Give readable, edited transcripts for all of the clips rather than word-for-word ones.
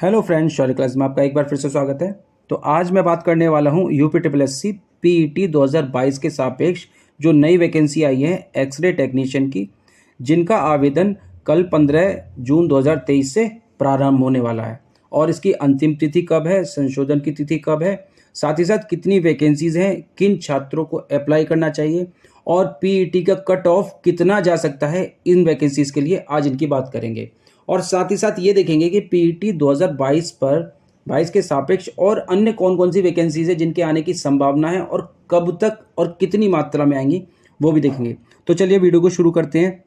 Hello friends, शौर्य class में आपका एक बार फिर से स्वागत है। तो आज मैं बात करने वाला हूँ यूपीएससी पीईटी 2022 के सापेक्ष जो नई वैकेंसी आई है एक्सरे टेक्नीशियन की, जिनका आवेदन कल 15 जून 2023 से प्रारंभ होने वाला है। और इसकी अंतिम तिथि कब है, संशोधन की तिथि कब है, साथ ही साथ कितनी वैकेंसीज हैं, किन छात्रों को अप्लाई करना चाहिए और पीईटी का कट ऑफ कितना जा सकता है, इन वैकेंसीज के लिए आज इनकी बात करेंगे। और साथ ही साथ ये देखेंगे कि पीईटी 2022 पर 22 के सापेक्ष और अन्य कौन कौन सी वैकेंसीज है जिनके आने की संभावना है और कब तक और कितनी मात्रा में आएंगी वो भी देखेंगे। तो चलिए वीडियो को शुरू करते हैं।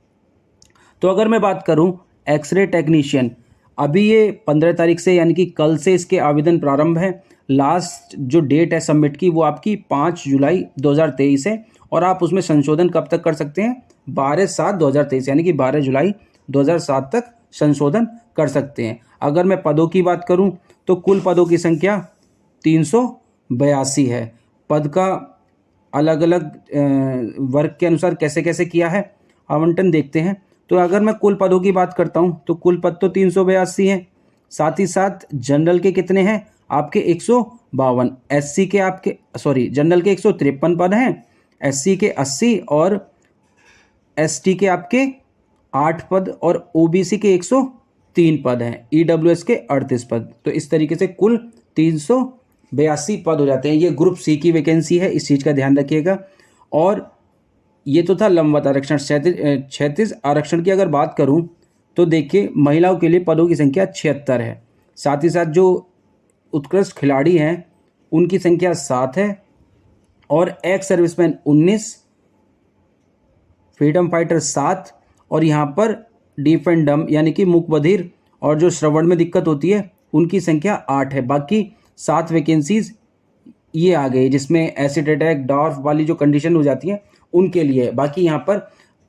तो अगर मैं बात करूं एक्सरे टेक्नीशियन, अभी ये 15 तारीख से यानी कि कल से इसके आवेदन प्रारंभ है। लास्ट जो डेट है सबमिट की वो आपकी 5 जुलाई 2023 है और आप उसमें संशोधन कब तक कर सकते हैं, 12/7/2023 यानी कि 12 जुलाई 2007 तक संशोधन कर सकते हैं। अगर मैं पदों की बात करूं तो कुल पदों की संख्या 382 है। पद का अलग अलग वर्ग के अनुसार कैसे कैसे किया है आवंटन देखते हैं। तो अगर मैं कुल पदों की बात करता हूं तो कुल पद तो 382 हैं। साथ ही साथ जनरल के कितने हैं, आपके 152, एससी के जनरल के 153 पद हैं, एससी के 80 और एसटी के आपके 8 पद और ओबीसी के 103 पद हैं, ईडब्ल्यूएस के 38 पद। तो इस तरीके से कुल 382 पद हो जाते हैं। ये ग्रुप सी की वैकेंसी है, इस चीज़ का ध्यान रखिएगा। और ये तो था लंबवत आरक्षण। क्षैतिज आरक्षण की अगर बात करूं तो देखिए महिलाओं के लिए पदों की संख्या 76 है। साथ ही साथ जो उत्कृष्ट खिलाड़ी हैं उनकी संख्या 7 है और एक्स सर्विसमैन 19, फ्रीडम फाइटर 7 और यहाँ पर डीफ एंड डम यानी कि मूक बधिर और जो श्रवण में दिक्कत होती है उनकी संख्या 8 है। बाकी 7 वैकेंसीज ये आ गई जिसमें एसिड अटैक डॉर्फ वाली जो कंडीशन हो जाती है उनके लिए। बाकी यहाँ पर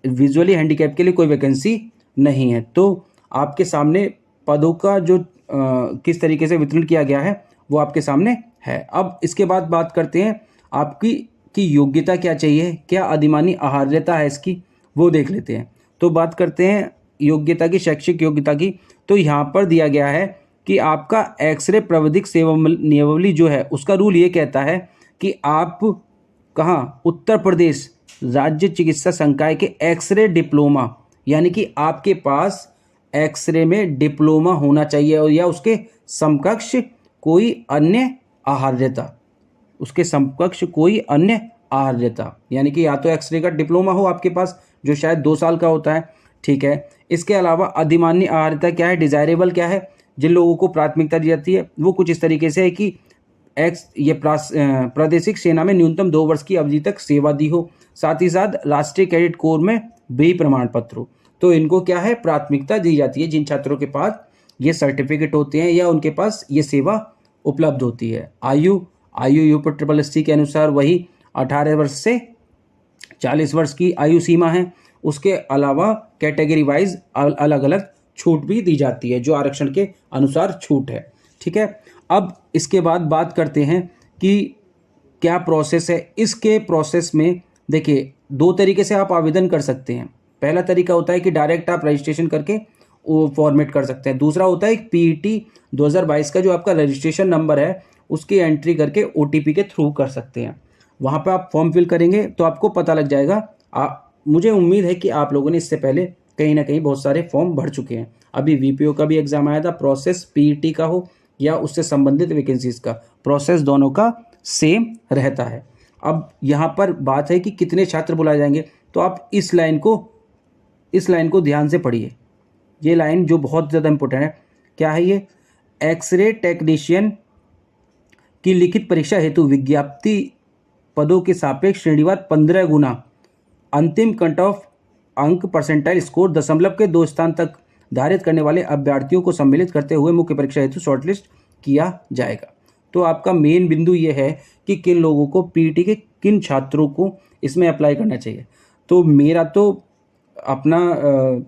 विजुअली हैंडीकैप के लिए कोई वैकेंसी नहीं है। तो आपके सामने पदों का जो किस तरीके से वितरण किया गया है वो आपके सामने है। अब इसके बाद बात करते हैं आपकी योग्यता क्या चाहिए, क्या अधिमानी आहार्यता है इसकी, वो देख लेते हैं। तो बात करते हैं योग्यता की, शैक्षिक योग्यता की। तो यहाँ पर दिया गया है कि आपका एक्सरे प्राविधिक सेवा नियमावली जो है उसका रूल ये कहता है कि आप कहाँ, उत्तर प्रदेश राज्य चिकित्सा संकाय के एक्सरे डिप्लोमा यानी कि आपके पास एक्सरे में डिप्लोमा होना चाहिए और या उसके समकक्ष कोई अन्य आहार्यता, यानी कि या तो एक्सरे का डिप्लोमा हो आपके पास जो शायद 2 साल का होता है, ठीक है। इसके अलावा अधिमान्य आहार्यता क्या है, डिजायरेबल क्या है, जिन लोगों को प्राथमिकता दी जाती है वो कुछ इस तरीके से है कि प्रादेशिक सेना में न्यूनतम 2 वर्ष की अवधि तक सेवा दी हो, साथ ही साथ राष्ट्रीय कैडेट कोर में बी प्रमाण पत्र हो। तो इनको क्या है, प्राथमिकता दी जाती है जिन छात्रों के पास ये सर्टिफिकेट होते हैं या उनके पास ये सेवा उपलब्ध होती है। आयु यूपीएससी के अनुसार वही 18 वर्ष से 40 वर्ष की आयु सीमा है। उसके अलावा कैटेगरी वाइज अलग अलग छूट भी दी जाती है जो आरक्षण के अनुसार छूट है, ठीक है। अब इसके बाद बात करते हैं कि क्या प्रोसेस है। इसके प्रोसेस में देखिए 2 तरीके से आप आवेदन कर सकते हैं। पहला तरीका होता है कि डायरेक्ट आप रजिस्ट्रेशन करके वो फॉर्मेट कर सकते हैं। दूसरा होता है पीईटी 2022 का जो आपका रजिस्ट्रेशन नंबर है उसकी एंट्री करके ओटीपी के थ्रू कर सकते हैं। वहाँ पे आप फॉर्म फिल करेंगे तो आपको पता लग जाएगा। मुझे उम्मीद है कि आप लोगों ने इससे पहले कहीं ना कहीं बहुत सारे फॉर्म भर चुके हैं। अभी वीपीओ का भी एग्जाम आया था, प्रोसेस पीईटी का हो या उससे संबंधित वैकेंसीज का, प्रोसेस दोनों का सेम रहता है। अब यहाँ पर बात है कि कितने छात्र बुलाए जाएंगे, तो आप इस लाइन को ध्यान से पढ़िए। ये लाइन जो बहुत ज़्यादा इंपॉर्टेंट है, क्या है ये, एक्सरे टेक्नीशियन की लिखित परीक्षा हेतु विज्ञप्ति पदों के सापेक्ष श्रेणीवार 15 गुना अंतिम कट ऑफ अंक परसेंटाइल स्कोर 0.2 स्थान तक धारित करने वाले अभ्यर्थियों को सम्मिलित करते हुए मुख्य परीक्षा हेतु शॉर्टलिस्ट किया जाएगा। तो आपका मेन बिंदु ये है कि किन लोगों को, पीईटी के किन छात्रों को इसमें अप्लाई करना चाहिए। तो मेरा तो अपना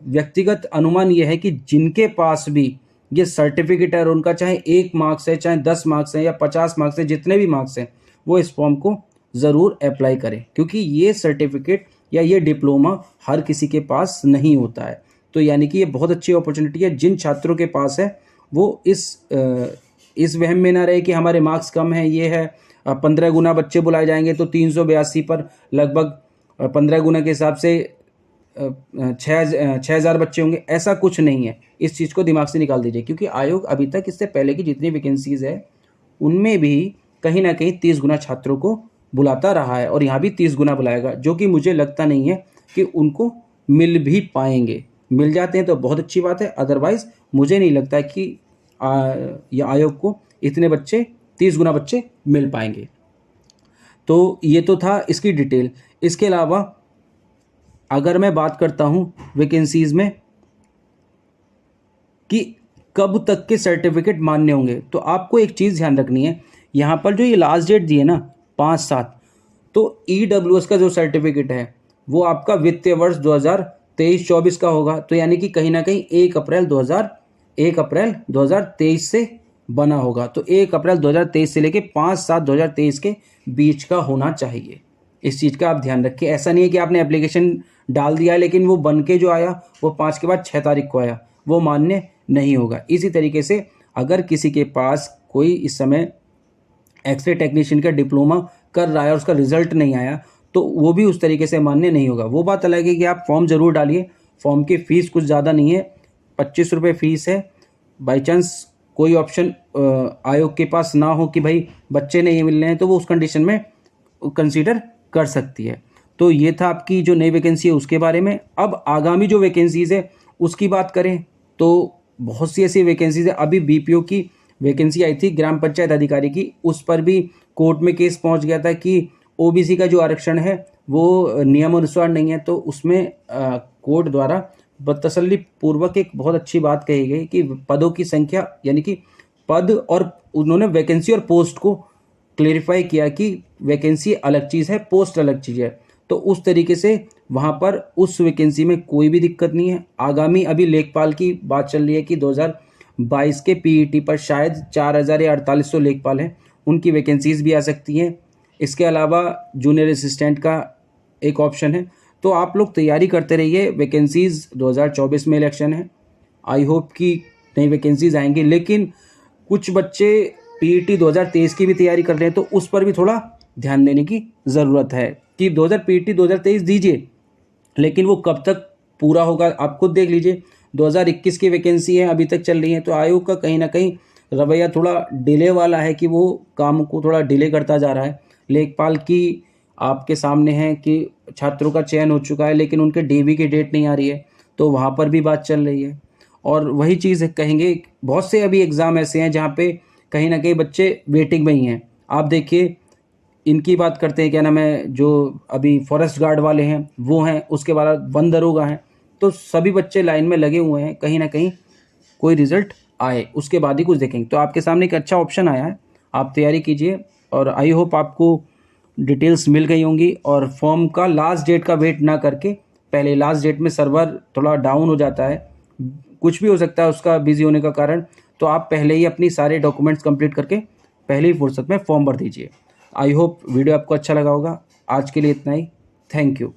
व्यक्तिगत अनुमान ये है कि जिनके पास भी ये सर्टिफिकेट है और उनका चाहे 1 मार्क्स है, चाहे 10 मार्क्स है या 50 मार्क्स है, जितने भी मार्क्स हैं वो इस फॉर्म को ज़रूर अप्लाई करें, क्योंकि ये सर्टिफिकेट या ये डिप्लोमा हर किसी के पास नहीं होता है। तो यानी कि ये बहुत अच्छी अपॉर्चुनिटी है जिन छात्रों के पास है वो इस वहम में ना रहे कि हमारे मार्क्स कम हैं, ये है 15 गुना बच्चे बुलाए जाएंगे तो 382 पर लगभग 15 गुना के हिसाब से 6,000 बच्चे होंगे। ऐसा कुछ नहीं है, इस चीज़ को दिमाग से निकाल दीजिए, क्योंकि आयोग अभी तक इससे पहले की जितनी वैकेंसीज़ है उनमें भी कहीं ना कहीं 30 गुना छात्रों को बुलाता रहा है और यहाँ भी 30 गुना बुलाएगा, जो कि मुझे लगता नहीं है कि उनको मिल भी पाएंगे। मिल जाते हैं तो बहुत अच्छी बात है, अदरवाइज़ मुझे नहीं लगता कि यह आयोग को इतने बच्चे 30 गुना बच्चे मिल पाएंगे। तो ये तो था इसकी डिटेल। इसके अलावा अगर मैं बात करता हूँ वैकेंसीज़ में कि कब तक के सर्टिफिकेट मान्य होंगे, तो आपको एक चीज़ ध्यान रखनी है, यहाँ पर जो ये लास्ट डेट दी है ना 5/7, तो EWS का जो सर्टिफिकेट है वो आपका वित्तीय वर्ष 2023-24 का होगा। तो यानी कि कहीं ना कहीं 1 अप्रैल 2023 से बना होगा। तो 1 अप्रैल 2023 से लेके 5/7/2023 के बीच का होना चाहिए। इस चीज़ का आप ध्यान रखिए। ऐसा नहीं है कि आपने एप्लीकेशन डाल दिया लेकिन वो बन के जो आया वो 5 के बाद 6 तारीख को आया, वो मान्य नहीं होगा। इसी तरीके से अगर किसी के पास कोई इस समय एक्सरे टेक्नीशियन का डिप्लोमा कर रहा है और उसका रिजल्ट नहीं आया, तो वो भी उस तरीके से मान्य नहीं होगा। वो बात अलग है कि आप फॉर्म ज़रूर डालिए, फॉर्म की फ़ीस कुछ ज़्यादा नहीं है, 25 रुपये फ़ीस है। बाई चांस कोई ऑप्शन आयोग के पास ना हो कि भाई बच्चे नहीं मिल रहे हैं, तो वो उस कंडीशन में कंसीडर कर सकती है। तो ये था आपकी जो नई वैकेंसी है उसके बारे में। अब आगामी जो वैकेंसीज़ है उसकी बात करें तो बहुत सी ऐसी वैकेंसीज़ है। अभी BPO की वैकेंसी आई थी ग्राम पंचायत अधिकारी की, उस पर भी कोर्ट में केस पहुंच गया था कि OBC का जो आरक्षण है वो नियमानुसार नहीं है। तो उसमें कोर्ट द्वारा बतसल्ली पूर्वक एक बहुत अच्छी बात कही गई कि पदों की संख्या, यानी कि पद, और उन्होंने वैकेंसी और पोस्ट को क्लेरिफाई किया कि वैकेंसी अलग चीज़ है, पोस्ट अलग चीज़ है। तो उस तरीके से वहाँ पर उस वैकेंसी में कोई भी दिक्कत नहीं है। आगामी अभी लेखपाल की बात चल रही है कि 2022 के PET पर शायद 4,000 या 4,800 लेखपाल हैं, उनकी वैकेंसीज़ भी आ सकती हैं। इसके अलावा जूनियर असिस्टेंट का एक ऑप्शन है। तो आप लोग तैयारी करते रहिए। वैकेंसीज़ 2024 में इलेक्शन है, आई होप कि नई वैकेंसीज़ आएंगी, लेकिन कुछ बच्चे PET 2023 की भी तैयारी कर रहे हैं, तो उस पर भी थोड़ा ध्यान देने की ज़रूरत है कि PET 2023 दीजिए, लेकिन वो कब तक पूरा होगा आप खुद देख लीजिए। 2021 की वैकेंसी है, अभी तक चल रही है। तो आयोग का कहीं ना कहीं रवैया थोड़ा डिले वाला है कि वो काम को थोड़ा डिले करता जा रहा है। लेखपाल की आपके सामने है कि छात्रों का चयन हो चुका है, लेकिन उनके DV की डेट नहीं आ रही है, तो वहाँ पर भी बात चल रही है। और वही चीज़ कहेंगे, बहुत से अभी एग्ज़ाम ऐसे हैं जहाँ पे कहीं ना कहीं बच्चे वेटिंग में ही हैं। आप देखिए, इनकी बात करते हैं, क्या नाम है, जो अभी फॉरेस्ट गार्ड वाले हैं वो हैं, उसके बाद वन दरोगा हैं। तो सभी बच्चे लाइन में लगे हुए हैं, कहीं ना कहीं कोई रिजल्ट आए उसके बाद ही कुछ देखेंगे। तो आपके सामने एक अच्छा ऑप्शन आया है, आप तैयारी कीजिए। और आई होप आपको डिटेल्स मिल गई होंगी। और फॉर्म का लास्ट डेट का वेट ना करके, पहले लास्ट डेट में सर्वर थोड़ा डाउन हो जाता है, कुछ भी हो सकता है उसका बिजी होने का कारण, तो आप पहले ही अपनी सारे डॉक्यूमेंट्स कंप्लीट करके पहले ही फुर्सत में फॉर्म भर दीजिए। आई होप वीडियो आपको अच्छा लगा होगा। आज के लिए इतना ही, थैंक यू।